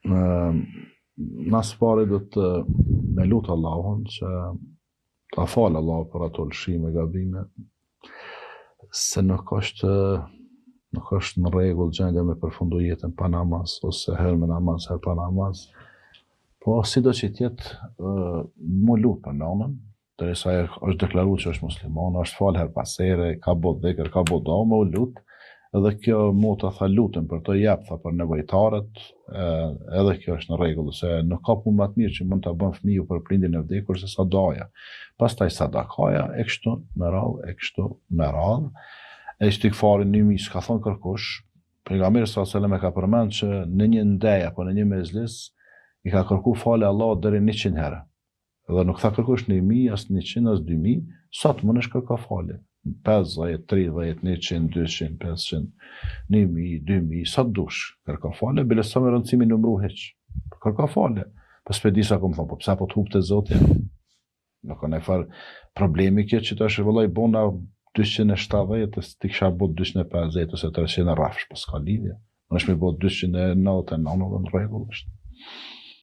Nas pari do të me lutë Allahun që ta falë Allahu për ato lëshime, gabime, se nuk është në rregull gjendja me përfundu jetën pa namaz, ose herë me namaz, herë pa namaz. Po sido që tjetë mu lutë për nanën, derisa është deklaruar që është musliman, është falë herë pas here, ka bo dhikr, ka bo dua, me u lutë. Edhe kjo mota tha lutem për të jap tha për nevojtarët, edhe kjo është në rregull, se nuk ka punë më të mirë që mund ta bën fëmiu për prindin e vdekur se sa duaja. Pastaj sadakaja e kështu me radhë, e istighfari 1000 s'ka thon kërkush. Pejgamberi sallallahu alajhi wasallam e ka përmend që në një ndej apo në një mezhlis i ka kërku falë Allahut deri 100 herë. Edhe nuk tha kërkush 1000, as 100, as 2000, sa të mundesh kërko falë. 50, 30, 100, 200, 500, 1000, 2000, sa të dush, kërka fale, bile sa me rëndësimi nëmru heq. Kërka fale. Për s'pe sa kom thonë, po pësa po të hupë të zotja? Nuk ka farë problemi kjo që të është vëllaj bona 270, të kisha bot 250, ose 300 rafsh, po s'ka lidhja. Në është me bot 299 dhe në regull është.